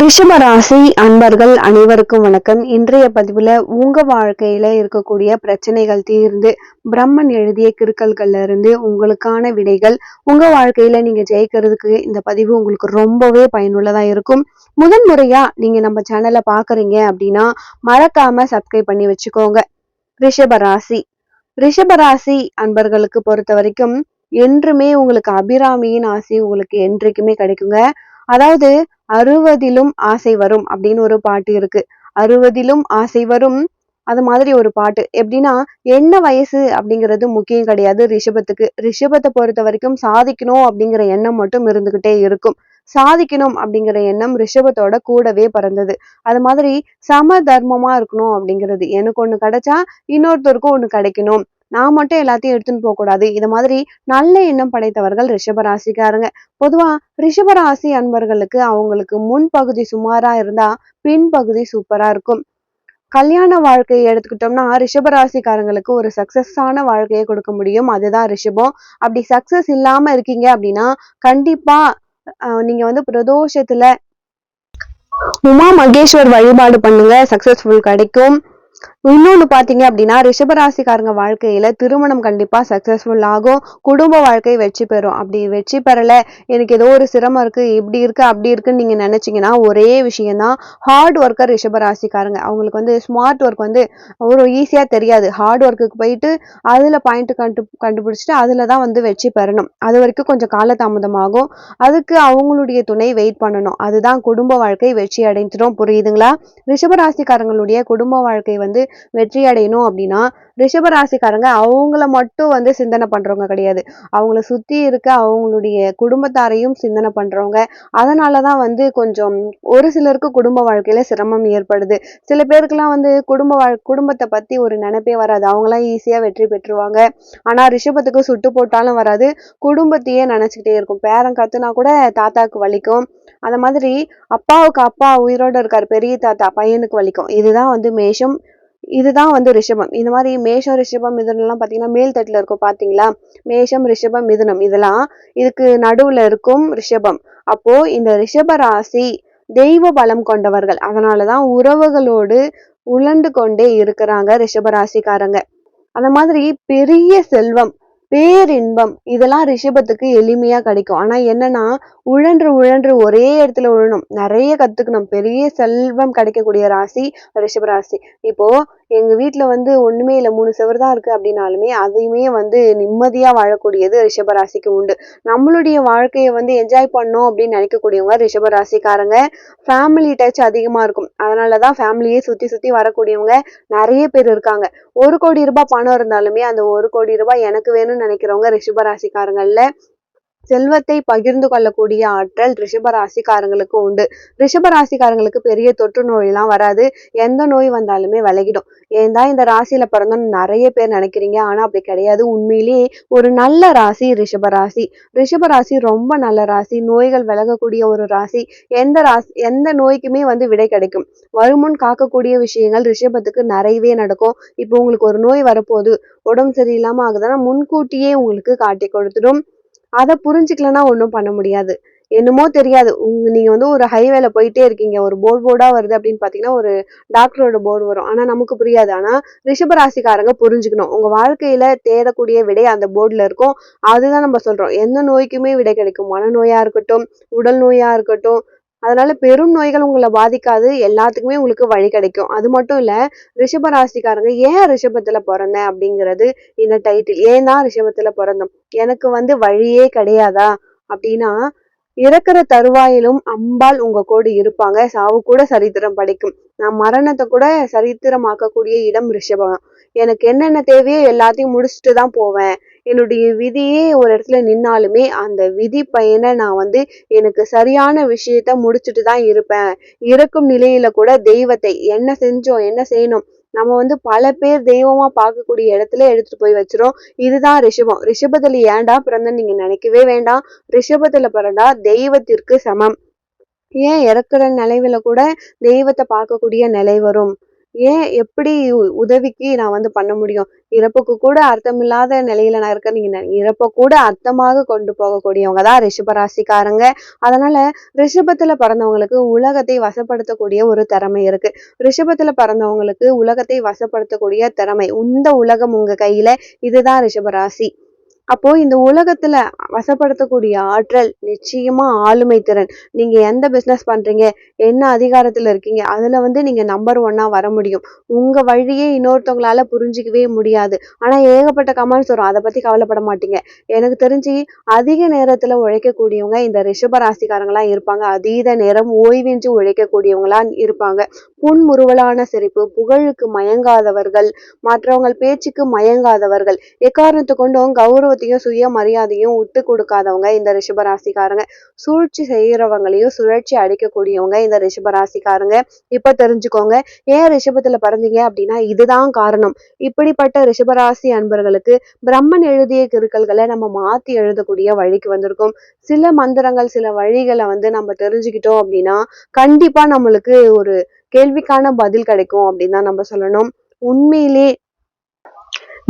ரிஷப ராசி அன்பர்கள் அனைவருக்கும் வணக்கம். இன்றைய பதிவுல உங்க வாழ்க்கையில இருக்கக்கூடிய பிரச்சனைகள் தீர்ந்து பிரம்மன் எழுதிய கிறுக்கல்கள்ல இருந்து உங்களுக்கான விடைகள் உங்க வாழ்க்கையில நீங்க ஜெயிக்கிறதுக்கு இந்த பதிவு உங்களுக்கு ரொம்பவே பயனுள்ளதா இருக்கும். முதன் முறையா நீங்க நம்ம சேனலை பாக்குறீங்க அப்படின்னா மறக்காம சப்ஸ்கிரைப் பண்ணி வச்சுக்கோங்க. ரிஷபராசி ரிஷபராசி அன்பர்களுக்கு பொறுத்த வரைக்கும் என்றுமே உங்களுக்கு அபிராமியின் ஆசி உங்களுக்கு என்றைக்குமே கிடைக்குங்க. அதாவது 60லும் ஆசை வரும் அப்படின்னு ஒரு பாட்டு இருக்கு. 60லும் ஆசை வரும். அது மாதிரி ஒரு பாட்டு எப்படின்னா, என்ன வயசு அப்படிங்கிறது முக்கியம் கிடையாது ரிஷபத்துக்கு. ரிஷபத்தை பொறுத்த வரைக்கும் சாதிக்கணும் அப்படிங்கிற எண்ணம் மட்டும் இருந்துகிட்டே இருக்கும். சாதிக்கணும் அப்படிங்கிற எண்ணம் ரிஷபத்தோட கூடவே பிறந்தது. அது மாதிரி சம தர்மமா இருக்கணும் அப்படிங்கிறது. எனக்கு ஒண்ணு கிடைச்சா இன்னொருத்தருக்கும் ஒண்ணு கிடைக்கணும். நான் மட்டும் எல்லாத்தையும் எடுத்துன்னு போக கூடாது. இது மாதிரி நல்ல எண்ணம் படைத்தவர்கள் ரிஷபராசிக்காரங்க. பொதுவா ரிஷபராசி அன்பர்களுக்கு அவங்களுக்கு முன்பகுதி சுமாரா இருந்தா பின்பகுதி சூப்பரா இருக்கும். கல்யாண வாழ்க்கையை எடுத்துக்கிட்டோம்னா ரிஷபராசிக்காரங்களுக்கு ஒரு சக்சஸான வாழ்க்கையை கொடுக்க முடியும். அதுதான் ரிஷபம். அப்படி சக்சஸ் இல்லாம இருக்கீங்க அப்படின்னா கண்டிப்பா நீங்க வந்து பிரதோஷத்துல உமா மகேஸ்வர் வழிபாடு பண்ணுங்க, சக்சஸ்ஃபுல் கிடைக்கும். இன்னொன்னு பாத்தீங்க அப்படின்னா ரிஷபராசிக்காரங்க வாழ்க்கையில திருமணம் கண்டிப்பா சக்சஸ்ஃபுல் ஆகும். குடும்ப வாழ்க்கை வெற்றி பெறும். அப்படி வெற்றி பெறல, எனக்கு ஏதோ ஒரு சிரமம் இருக்கு, இப்படி இருக்கு அப்படி இருக்குன்னு நீங்க நினைச்சீங்கன்னா ஒரே விஷயம்தான், ஹார்ட் ஒர்க்கர் ரிஷபராசிக்காரங்க. அவங்களுக்கு வந்து ஸ்மார்ட் ஒர்க் வந்து ஒரு ஈஸியா தெரியாது. ஹார்ட் ஒர்க்குக்கு போயிட்டு அதுல பாயிண்ட் கண்டுபிடிச்சிட்டு அதுலதான் வந்து வெற்றி பெறணும். அது வரைக்கும் கொஞ்சம் காலதாமதமாகும். அதுக்கு அவங்களுடைய துணை வெயிட் பண்ணணும். அதுதான் குடும்ப வாழ்க்கை வெற்றி அடைஞ்சிடும். புரியுதுங்களா? ரிஷபராசிக்காரங்களுடைய குடும்ப வாழ்க்கை வந்து வெற்றி அடையணும் அப்படின்னா ரிஷபராசிக்காரங்க அவங்கள மட்டும் வந்து சிந்தனை பண்றவங்க கிடையாது. அவங்கள சுத்தி இருக்க அவங்களுடைய குடும்பத்தாரையும் சிந்தனை பண்றவங்க. அதனாலதான் வந்து கொஞ்சம் ஒரு சிலருக்கு குடும்ப வாழ்க்கையில சிரமம் ஏற்படுது. சில பேருக்குலாம் வந்து குடும்பத்தை பத்தி ஒரு நினைப்பே வராது. அவங்களாம் ஈஸியா வெற்றி பெற்றுவாங்க. ஆனா ரிஷபத்துக்கு சுட்டு போட்டாலும் வராது. குடும்பத்தையே நினைச்சுக்கிட்டே இருக்கும். பேரன் கத்துனா கூட தாத்தாக்கு வலிக்கும். அந்த மாதிரி அப்பாவுக்கு அப்பா உயிரோட இருக்காரு, பெரிய தாத்தா, பையனுக்கு வலிக்கும். இதுதான் வந்து மேஷம், இதுதான் வந்து ரிஷபம். இந்த மாதிரி மேஷம் ரிஷபம் மிதுனம் எல்லாம் பாத்தீங்கன்னா மேல் தட்டுல இருக்கும். பாத்தீங்களா? மேஷம் ரிஷபம் மிதுனம் இதெல்லாம் இதுக்கு நடுவுல இருக்கும் ரிஷபம். அப்போ இந்த ரிஷப ராசி தெய்வ பலம் கொண்டவர்கள். அதனாலதான் உறவுகளோடு உழண்டு கொண்டே இருக்கிறாங்க ரிஷபராசிக்காரங்க. அந்த மாதிரி பெரிய செல்வம், பேரின்பம் இதெல்லாம் ரிஷபத்துக்கு எளிமையா கிடைக்கும். ஆனா என்னன்னா உழன்று உழன்று ஒரே இடத்துல உழணும், நிறைய கத்துக்கணும். பெரிய செல்வம் கிடைக்கக்கூடிய ராசி ரிஷபராசி. இப்போ எங்க வீட்டுல வந்து ஒண்ணுமே இல்லை, 3 செவர் தான் இருக்கு அப்படின்னாலுமே அதையுமே வந்து நிம்மதியா வாழக்கூடியது ரிஷபராசிக்கு உண்டு. நம்மளுடைய வாழ்க்கையை வந்து என்ஜாய் பண்ணோம் அப்படின்னு நினைக்கக்கூடியவங்க ரிஷபராசிக்காரங்க. ஃபேமிலி டச் அதிகமா இருக்கும். அதனாலதான் ஃபேமிலியே சுத்தி சுத்தி வரக்கூடியவங்க நிறைய பேர் இருக்காங்க. 1 கோடி ரூபாய் பணம் இருந்தாலுமே அந்த 1 கோடி ரூபாய் எனக்கு வேணும்னு நினைக்கிறவங்க ரிஷபராசிக்காரங்கள்ல. செல்வத்தை பகிர்ந்து கொள்ளக்கூடிய ஆற்றல் ரிஷபராசிக்காரங்களுக்கு உண்டு. ரிஷபராசிக்காரங்களுக்கு பெரிய தொற்று நோய் எல்லாம் வராது. எந்த நோய் வந்தாலுமே விலகிடும். ஏன் தான் இந்த ராசியில பிறந்தோம்னு நிறைய பேர் நினைக்கிறீங்க. ஆனா அப்படி கிடையாது. உண்மையிலேயே ஒரு நல்ல ராசி ரிஷபராசி. ரிஷபராசி ரொம்ப நல்ல ராசி. நோய்கள் விலகக்கூடிய ஒரு ராசி. எந்த நோய்க்குமே வந்து விடை கிடைக்கும். வருமுன் காக்கக்கூடிய விஷயங்கள் ரிஷபத்துக்கு நிறையவே நடக்கும். இப்போ உங்களுக்கு ஒரு நோய் வரப்போகுது, உடம்பு சரியில்லாம ஆகுதுன்னா முன்கூட்டியே உங்களுக்கு காட்டி கொடுத்துடும். அதை புரிஞ்சுக்கலன்னா ஒன்றும் பண்ண முடியாது. என்னமோ தெரியாது. நீங்க வந்து ஒரு ஹைவேல போயிட்டே இருக்கீங்க, ஒரு போர்டா வருது அப்படின்னு பாத்தீங்கன்னா ஒரு டாக்டரோட போர்டு வரும். ஆனா நமக்கு புரியாது. ஆனா ரிஷபராசிக்காரங்க புரிஞ்சுக்கணும். உங்க வாழ்க்கையில தேடக்கூடிய விடை அந்த போர்டுல இருக்கும். அதுதான் நம்ம சொல்றோம். எந்த நோய்க்குமே விடை கிடைக்கும். மனநோயா இருக்கட்டும், உடல் நோயா இருக்கட்டும். அதனால பெரும் நோய்கள் உங்களை பாதிக்காது. எல்லாத்துக்குமே உங்களுக்கு வழி கிடைக்கும். அது மட்டும் இல்ல, ரிஷபராசிக்காரங்க ஏன் ரிஷபத்துல பிறந்தேன் அப்படிங்கிறது இந்த டைட்டில். ஏன் தான் ரிஷபத்துல பிறந்தோம், எனக்கு வந்து வழியே கிடையாதா அப்படின்னா, இறக்குற தருவாயிலும் அம்பாள் உங்க கூட இருப்பாங்க. சாவு கூட சரித்திரம் படைக்கும். நான் மரணத்தை கூட சரித்திரமாக்கக்கூடிய இடம் ரிஷபம். எனக்கு என்னென்ன தேவையோ எல்லாத்தையும் முடிச்சுட்டு தான் போவேன். என்னுடைய விதியே ஒரு இடத்துல நின்னாலுமே அந்த விதி பயனை நான் வந்து எனக்கு சரியான விஷயத்த முடிச்சுட்டு தான் இருப்பேன். இறக்கும் நிலையில கூட தெய்வத்தை என்ன செஞ்சோம், என்ன செய்யணும், நம்ம வந்து பல பேர் தெய்வமா பார்க்கக்கூடிய இடத்துல எடுத்துட்டு போய் வச்சிரும். இதுதான் ரிஷபம். ரிஷபத்துல ஏன்டா பிறந்தன்னு நீங்க நினைக்கவே வேண்டாம். ரிஷபத்துல பிறந்தா தெய்வத்திற்கு சமம். ஏன் இறக்குற நிலையில கூட தெய்வத்தை பார்க்கக்கூடிய நிலை வரும். ஏன் எப்படி உதவிக்கு நான் வந்து பண்ண முடியும்? இறப்புக்கு கூட அர்த்தமில்லாத நிலையில நான் இருக்கேன். நீங்க இறப்ப கூட அர்த்தமாக கொண்டு போகக்கூடியவங்க தான் ரிஷபராசிக்காரங்க. அதனால ரிஷபத்துல பிறந்தவங்களுக்கு உலகத்தை வசப்படுத்தக்கூடிய ஒரு திறமை இருக்கு. ரிஷபத்துல பிறந்தவங்களுக்கு உலகத்தை வசப்படுத்தக்கூடிய திறமை. இந்த உலகம் உங்க கையில. இதுதான் ரிஷபராசி. அப்போ இந்த உலகத்துல வசப்படுத்தக்கூடிய ஆற்றல் நிச்சயமா ஆளுமை திறன். நீங்க எந்த பிசினஸ் பண்றீங்க, என்ன அதிகாரத்துல இருக்கீங்க, அதுல வந்து நீங்க நம்பர் ஒன்னா வர முடியும். உங்க வழியே இன்னொருத்தவங்களால புரிஞ்சிக்கவே முடியாது. ஆனா ஏகப்பட்ட கமெண்ட்ஸ் வரும், அதை பத்தி கவலைப்பட மாட்டீங்க. எனக்கு தெரிஞ்சு அதிக நேரத்துல உழைக்கக்கூடியவங்க இந்த ரிஷப ராசிக்காரங்களா இருப்பாங்க. அதீத நேரம் ஓய்வின்றி உழைக்கக்கூடியவங்களா இருப்பாங்க. புன்முறுவலான சிரிப்பு, புகழுக்கு மயங்காதவர்கள், மற்றவங்க பேச்சுக்கு மயங்காதவர்கள், எக்காரணத்தை கொண்டும் கௌரவத்தையும் சுயமரியாதையும் விட்டு கொடுக்காதவங்க இந்த ரிஷபராசிக்காரங்க. சூழ்ச்சி செய்யறவங்களையும் சுழற்சி அடிக்கக்கூடியவங்க இந்த ரிஷபராசிக்காரங்க. இப்ப தெரிஞ்சுக்கோங்க, ஏன் ரிஷபத்துல பிறந்தீங்க அப்படின்னா இதுதான் காரணம். இப்படிப்பட்ட ரிஷபராசி அன்பர்களுக்கு பிரம்மன் எழுதிய கிறுக்கல்களை நம்ம மாத்தி எழுதக்கூடிய வழிக்கு வந்திருக்கோம். சில மந்திரங்கள், சில வழிகளை வந்து நம்ம தெரிஞ்சுக்கிட்டோம் அப்படின்னா கண்டிப்பா நம்மளுக்கு ஒரு கேள்விக்கான பதில் கிடைக்கும் அப்படின்னு தான் நம்ம சொல்லணும். உண்மையிலே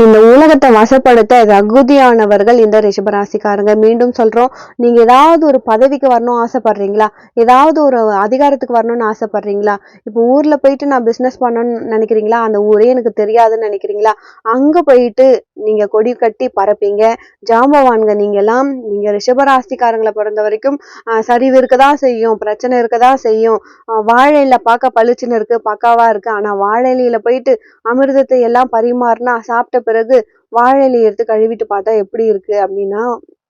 இந்த உலகத்தை வசப்படுத்த தகுதியானவர்கள் இந்த ரிஷபராசிக்காரங்க. மீண்டும் சொல்றோம், நீங்க ஏதாவது ஒரு பதவிக்கு வரணும் ஆசைப்படுறீங்களா? ஏதாவது ஒரு அதிகாரத்துக்கு வரணும்னு ஆசைப்படுறீங்களா? இப்போ ஊர்ல போயிட்டு நான் பிசினஸ் பண்ணணும்னு நினைக்கிறீங்களா? அந்த ஊரே எனக்கு தெரியாதுன்னு நினைக்கிறீங்களா? அங்க போயிட்டு நீங்க கொடி கட்டி பரப்பீங்க. ஜாம்பவான்க நீங்க எல்லாம். நீங்க ரிஷபராசிக்காரங்களை பொறுத்த வரைக்கும் சரிவு இருக்கதான் செய்யும், பிரச்சனை இருக்கதான் செய்யும். வாழையில பார்க்க பளிச்சுன்னு இருக்கு, பக்காவா இருக்கு. ஆனா வாழையில போயிட்டு அமிர்தத்தை எல்லாம் பரிமாறினா சாப்பிட்ட பிறகு வாழை இலையை எடுத்து கழுவிட்டு பார்த்தா எப்படி இருக்கு அப்படின்னா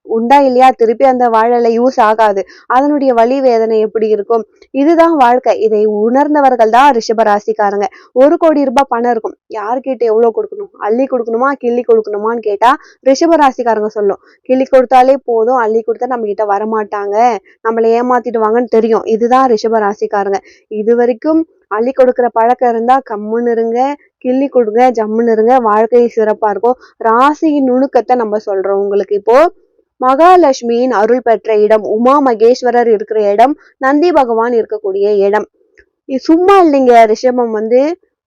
உண்டா இல்லையா, திருப்பி அந்த வாழை இலை யூஸ் ஆகாது. அதனுடைய வலி வேதனை எப்படி இருக்கும்? இதுதான் வாழ்க்கை. இதை உணர்ந்தவர்கள் தான் ரிஷபராசிக்காரங்க. 1,00,00,000 ரூபாய் பணம் இருக்கும். யாருக்கிட்ட எவ்வளவு கொடுக்கணும்? அள்ளி கொடுக்கணுமா, கிள்ளி கொடுக்கணுமான்னு கேட்டா ரிஷபராசிக்காரங்க சொல்லும், கிள்ளி கொடுத்தாலே போதும், அள்ளி கொடுத்தா நம்ம கிட்ட வரமாட்டாங்க, நம்மளை ஏமாத்திடுவாங்கன்னு தெரியும். இதுதான் ரிஷபராசிக்காரங்க. இது வரைக்கும் அள்ளி கொடுக்குற பழக்கம் இருந்தா கம்முன்னு இருங்க, கிள்ளி கொடுங்க, ஜம்முன்னு இருங்க, வாழ்க்கை சிறப்பா இருக்கும். ராசியின் நுணுக்கத்தை நம்ம சொல்றோம் உங்களுக்கு. இப்போ மகாலட்சுமியின் அருள் பெற்ற இடம், உமா மகேஸ்வரர் இருக்கிற இடம், நந்தி பகவான் இருக்கக்கூடிய இடம். இது சும்மா இல்லைங்க. ரிஷபம் வந்து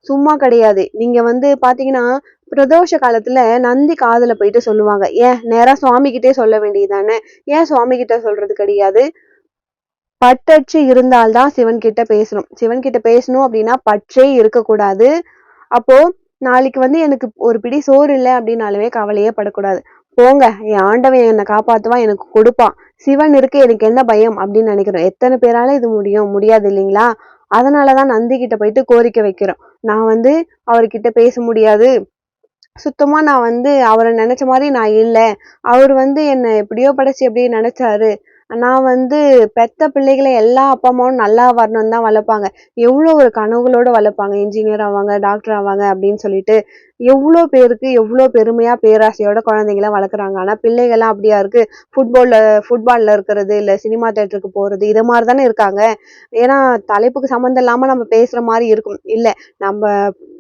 சும்மா கிடையாது. நீங்க வந்து பாத்தீங்கன்னா பிரதோஷ காலத்துல நந்தி காதுல போயிட்டு சொல்லுவாங்க. ஏன் நேரா சுவாமி கிட்டே சொல்ல வேண்டியதுதானே? ஏன் சுவாமி கிட்ட சொல்றது கிடையாது? பற்றற்று இருந்தால்தான் சிவன் கிட்ட பேசணும். சிவன் கிட்ட பேசணும் அப்படின்னா பற்றே இருக்கக்கூடாது. அப்போ நாளைக்கு வந்து எனக்கு ஒரு பிடி சோறு இல்லை அப்படின்னாலுமே கவலையே படக்கூடாது. போங்க, என் ஆண்டவன் என்னை காப்பாத்துவான், எனக்கு கொடுப்பான், சிவன் இருக்கு, எனக்கு என்ன பயம் அப்படின்னு நினைக்கிறோம். எத்தனை பேரால இது முடியாது இல்லைங்களா? அதனாலதான் நந்தி கிட்ட போயிட்டு கோரிக்கை வைக்கிறோம். நான் வந்து அவர்கிட்ட பேச முடியாது, சுத்தமா நான் வந்து அவரை நினைச்ச மாதிரி நான் இல்லை, அவர் வந்து என்னை எப்படியோ படைச்சு எப்படியோ நினைச்சாரு, நான் வந்து பெத்த பிள்ளைகளை எல்லா அப்பா அம்மாவும் நல்லா வரணும்னு தான் வளர்ப்பாங்க. எவ்வளோ ஒரு கனவுகளோட வளர்ப்பாங்க, இன்ஜினியர் ஆவாங்க, டாக்டர் ஆவாங்க அப்படின்னு சொல்லிட்டு. எவ்வளோ பேருக்கு எவ்வளோ பெருமையா பேராசையோட குழந்தைங்கள வளர்க்குறாங்க. ஆனா பிள்ளைகள்லாம் அப்படியா இருக்கு? ஃபுட்பால்ல இருக்கிறது, இல்ல சினிமா தேட்டருக்கு போறது, இது மாதிரி தானே இருக்காங்க. ஏன்னா தலைப்புக்கு சம்மந்தம் இல்லாம நம்ம பேசுற மாதிரி இருக்கும். இல்ல, நம்ம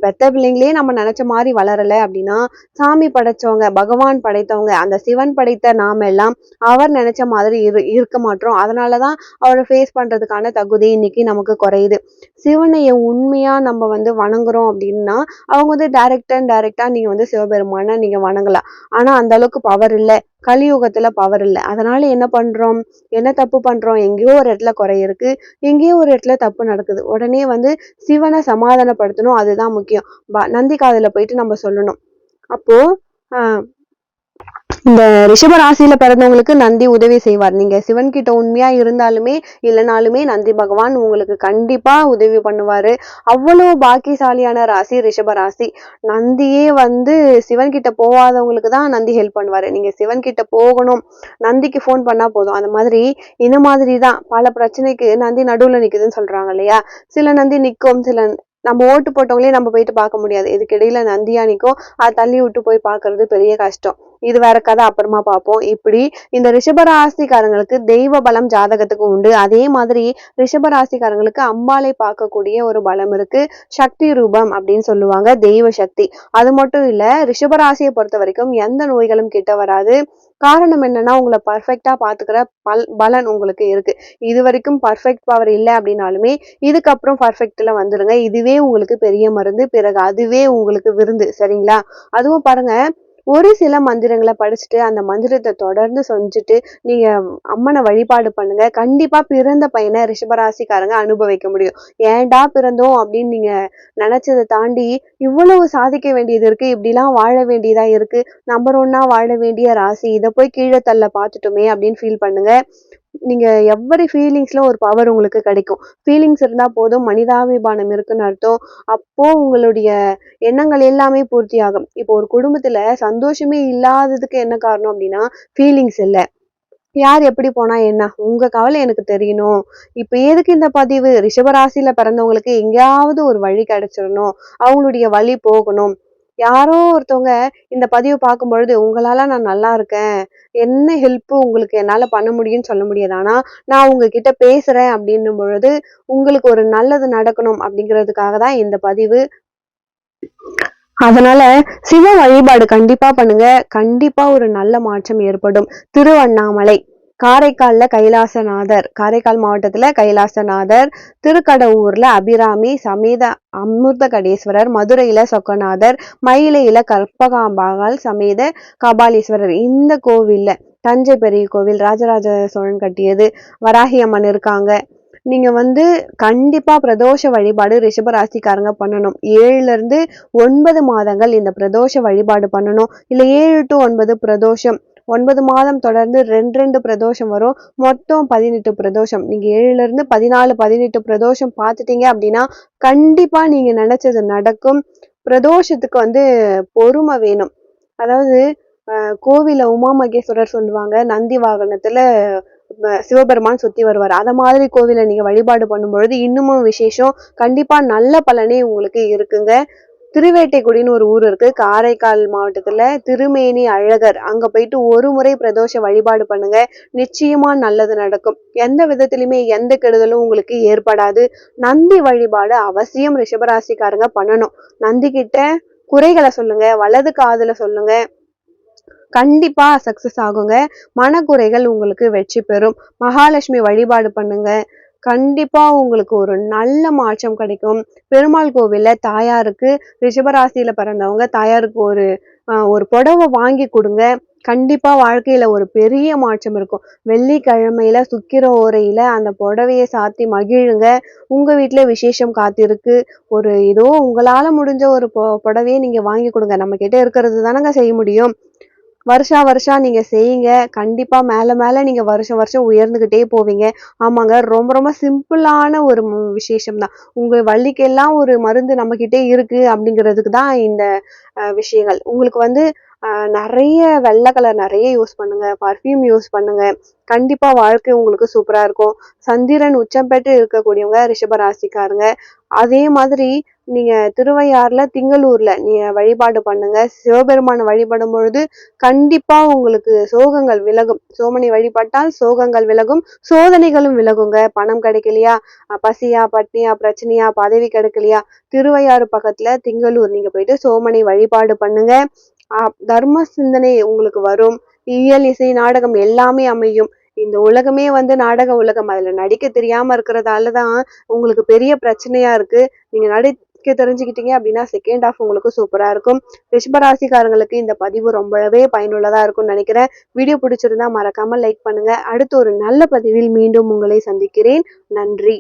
பெத்த பிள்ளைங்களே நம்ம நினைச்ச மாதிரி வளரல அப்படின்னா சாமி படைச்சவங்க, பகவான் படைத்தவங்க, அந்த சிவன் படைத்த நாம எல்லாம் அவர் நினைச்ச மாதிரி இருக்க மாட்டோம். அதனாலதான் அவரை ஃபேஸ் பண்றதுக்கான தகுதி இன்னைக்கு நமக்கு குறையுது. சிவனைய உண்மையா நம்ம வந்து வணங்குறோம் அப்படின்னா அவங்க வந்து டைரக்டா நீங்க வந்து சிவபெருமான நீங்க வணங்கலாம். ஆனா அந்த அளவுக்கு பவர் இல்ல. கலியுகத்துல பவர் இல்ல. அதனால என்ன பண்றோம்? என்ன தப்பு பண்றோம்? எங்கேயோ ஒரு இடத்துல குறை இருக்கு, எங்கேயோ ஒரு இடத்துல தப்பு நடக்குது. உடனே வந்து சிவனை சமாதானப்படுத்தணும், அதுதான் முக்கியம். நந்தி காதுல போயிட்டு நம்ம சொல்லணும். அப்போ இந்த ரிஷப ராசியில பிறந்தவங்களுக்கு நந்தி உதவி செய்வார். நீங்க சிவன் கிட்ட உண்மையா இருந்தாலுமே இல்லைனாலுமே நந்தி பகவான் உங்களுக்கு கண்டிப்பா உதவி பண்ணுவாரு. அவ்வளவு பாக்கியசாலியான ராசி ரிஷப ராசி. நந்தியே வந்து சிவன் கிட்ட போகாதவங்களுக்கு தான் நந்தி ஹெல்ப் பண்ணுவாரு. நீங்க சிவன் கிட்ட போகணும், நந்திக்கு போன் பண்ணா போதும். அந்த மாதிரி இந்த மாதிரிதான் பல பிரச்சனைக்கு நந்தி நடுவுல நிக்குதுன்னு சொல்றாங்க இல்லையா? சில நந்தி நிக்கும், சில நம்ம ஓட்டு போட்டவங்களே நம்ம போயிட்டு பார்க்க முடியாது. இதுக்கு இடையில நந்தியா நிக்கும், அதை தள்ளி விட்டு போய் பார்க்கிறது பெரிய கஷ்டம். இது வேற கதை, அப்புறமா பார்ப்போம். இப்படி இந்த ரிஷபராசிக்காரங்களுக்கு தெய்வ பலம் ஜாதகத்துக்கு உண்டு. அதே மாதிரி ரிஷபராசிக்காரங்களுக்கு அம்பாளை பார்க்கக்கூடிய ஒரு பலம் இருக்கு. சக்தி ரூபம் அப்படின்னு சொல்லுவாங்க, தெய்வ சக்தி. அது மட்டும் இல்ல, ரிஷபராசியை பொறுத்த வரைக்கும் எந்த நோய்களும் கிட்ட வராது. காரணம் என்னன்னா, உங்கள பெர்ஃபெக்ட்டா பாத்துக்கிற பலன் உங்களுக்கு இருக்கு. இதுவரைக்கும் பெர்ஃபெக்ட் பவர் இல்ல அப்படின்னாலுமே, இதுக்கப்புறம் பெர்ஃபெக்ட்ல வந்துருங்க. இதுவே உங்களுக்கு பெரிய மருந்து. பிறகு அதுவே உங்களுக்கு விருந்து. சரிங்களா? அதுவும் பாருங்க, ஒரு சில மந்திரங்கள படிச்சுட்டு, அந்த மந்திரத்த தொடர்ந்து செஞ்சுட்டு, நீங்க அம்மன வழிபாடு பண்ணுங்க. கண்டிப்பா பிறந்த பையன ரிஷபராசிக்காரங்க அனுபவிக்க முடியும். ஏன்டா பிறந்தோம் அப்படின்னு நீங்க நெனச்சத தாண்டி, இவ்வளவு சாதிக்க வேண்டியது இருக்கு. இப்படிலாம் வாழ வேண்டியதா இருக்கு. நம்பர் 1 வாழ வேண்டிய ராசி. இத போய் கீழ தள்ள பாத்துட்டோமே அப்படின்னு ஃபீல் பண்ணுங்க. நீங்க எவ்வரி ஃபீலிங்ஸ்ல ஒரு பவர் உங்களுக்கு கிடைக்கும். ஃபீலிங்ஸ் இருந்தா போதும், மனிதாபிமானம் இருக்குன்னு அர்த்தம். அப்போ உங்களுடைய எண்ணங்கள் எல்லாமே பூர்த்தியாகும். இப்போ ஒரு குடும்பத்துல சந்தோஷமே இல்லாததுக்கு என்ன காரணம் அப்படின்னா, ஃபீலிங்ஸ் இல்ல. யார் எப்படி போனா என்ன? உங்க கவலை எனக்கு தெரியணும். இப்ப எதுக்கு இந்த பதிவு? ரிஷபராசியில பிறந்தவங்களுக்கு எங்கேயாவது ஒரு வழி கிடைச்சிரணும். அவங்களுடைய வழி போகணும். யாரோ ஒருத்தவங்க இந்த பதிவு பார்க்கும்பொழுது, உங்களால நான் நல்லா இருக்கேன். என்ன ஹெல்ப் உங்களுக்கு என்னால பண்ண முடியும்னு சொல்ல முடியாது. ஆனா, நான் உங்ககிட்ட பேசுறேன் அப்படின்னும் பொழுது, உங்களுக்கு ஒரு நல்லது நடக்கணும் அப்படிங்கிறதுக்காக தான் இந்த பதிவு. அதனால சிவ வழிபாடு கண்டிப்பா பண்ணுங்க. கண்டிப்பா ஒரு நல்ல மாற்றம் ஏற்படும். திருவண்ணாமலை, காரைக்கால்ல கைலாசநாதர், காரைக்கால் மாவட்டத்துல கைலாசநாதர், திருக்கடவூர்ல அபிராமி சமேத அமிர்தகடேஸ்வரர், மதுரையில சொக்கநாதர், மயிலையில கற்பகாம்பாள் சமேத கபாலீஸ்வரர். இந்த கோவில்ல தஞ்சை பெரிய கோவில் ராஜராஜ சோழன் கட்டியது. வராகி அம்மன் இருக்காங்க. நீங்க கண்டிப்பா பிரதோஷ வழிபாடு ரிஷபராசிக்காரங்க பண்ணணும். 7ல இருந்து 9 மாதங்கள் இந்த பிரதோஷ வழிபாடு பண்ணணும். இல்ல 7 to 9 பிரதோஷம். 9 மாதம் தொடர்ந்து 2 பிரதோஷம் வரும். மொத்தம் 18 பிரதோஷம். நீங்க 7ல இருந்து 14, 18 பிரதோஷம் பார்த்துட்டீங்க அப்படின்னா, கண்டிப்பா நீங்க நினைச்சது நடக்கும். பிரதோஷத்துக்கு பொறுமை வேணும். அதாவது கோவில்ல உமா மகேஸ்வரர் சொல்லுவாங்க, நந்தி வாகனத்துல சிவபெருமான் சுத்தி வருவார். அத மாதிரி கோவில நீங்க வழிபாடு பண்ணும்பொழுது இன்னமும் விசேஷம். கண்டிப்பா நல்ல பலனே உங்களுக்கு இருக்குங்க. திருவேட்டைக்குடின்னு ஒரு ஊர் இருக்கு. காரைக்கால் மாவட்டத்துல திருமேனி அழகர். அங்க போயிட்டு ஒரு முறை பிரதோஷ வழிபாடு பண்ணுங்க. நிச்சயமா நல்லது நடக்கும். எந்த விதத்திலுமே எந்த கெடுதலும் உங்களுக்கு ஏற்படாது. நந்தி வழிபாடு அவசியம் ரிஷபராசிக்காரங்க பண்ணணும். நந்தி கிட்ட குறைகளை சொல்லுங்க. வலது காதுல சொல்லுங்க. கண்டிப்பா சக்சஸ் ஆகுங்க. மனக்குறைகள் உங்களுக்கு வெற்றி பெறும். மகாலட்சுமி வழிபாடு பண்ணுங்க. கண்டிப்பா உங்களுக்கு ஒரு நல்ல மாற்றம் கிடைக்கும். பெருமாள் கோவில்ல தாயாருக்கு, ரிஷபராசியில பிறந்தவங்க தாயாருக்கு ஒரு புடவை வாங்கி கொடுங்க. கண்டிப்பா வாழ்க்கையில ஒரு பெரிய மாற்றம் இருக்கும். வெள்ளிக்கிழமையில சுக்கிர ஓரையில அந்த புடவைய சாத்தி மகிழுங்க. உங்க வீட்டுல விசேஷம் காத்திருக்கு. ஏதோ உங்களால முடிஞ்ச ஒரு புடவையை நீங்க வாங்கி கொடுங்க. நம்ம கிட்ட இருக்கிறது தானங்க செய்ய முடியும். வருஷா நீங்க செய்யுங்க. கண்டிப்பா மேல மேல நீங்க வருஷம் உயர்ந்துகிட்டே போவீங்க. ஆமாங்க, ரொம்ப ரொம்ப சிம்பிளான ஒரு விசேஷம் தான். உங்க வள்ளிக்கெல்லாம் ஒரு மருந்து நம்ம கிட்டே இருக்கு அப்படிங்கிறதுக்கு தான் இந்த விஷயங்கள். உங்களுக்கு நிறைய வெள்ளை கலர் நிறைய யூஸ் பண்ணுங்க. பர்ஃப்யூம் யூஸ் பண்ணுங்க. கண்டிப்பா வாழ்க்கை உங்களுக்கு சூப்பரா இருக்கும். சந்திரன் உச்சம் பெற்று இருக்கக்கூடியவங்க ரிஷபராசிக்காரங்க. அதே மாதிரி நீங்க திருவையாறுல திங்களூர்ல நீங்க வழிபாடு பண்ணுங்க. சிவபெருமான வழிபடும் பொழுது கண்டிப்பா உங்களுக்கு சோகங்கள் விலகும். சோமனை வழிபட்டால் சோகங்கள் விலகும். சோதனைகளும் விலகுங்க. பணம் கிடைக்கலையா, பசியா, பட்னியா, பிரச்சனையா, பதவி கிடைக்கலையா, திருவையாறு பக்கத்துல திங்களூர் நீங்க போயிட்டு சோமனை வழிபாடு பண்ணுங்க. தர்ம சிந்தனை உங்களுக்கு வரும். இயல், இசை, நாடகம் எல்லாமே அமையும். இந்த உலகமே நாடக உலகம். அதுல நடிக்க தெரியாம இருக்கிறதாலதான் உங்களுக்கு பெரிய பிரச்சனையா இருக்கு. நீங்க நடிக்க தெரிஞ்சுக்கிட்டீங்க அப்படின்னா செகண்ட் ஹாஃப் உங்களுக்கு சூப்பரா இருக்கும். ரிஷபராசிக்காரங்களுக்கு இந்த பதிவு ரொம்பவே பயனுள்ளதா இருக்கும்னு நினைக்கிறேன். வீடியோ பிடிச்சிருந்தா மறக்காம லைக் பண்ணுங்க. அடுத்து ஒரு நல்ல பதிவில் மீண்டும் உங்களை சந்திக்கிறேன். நன்றி.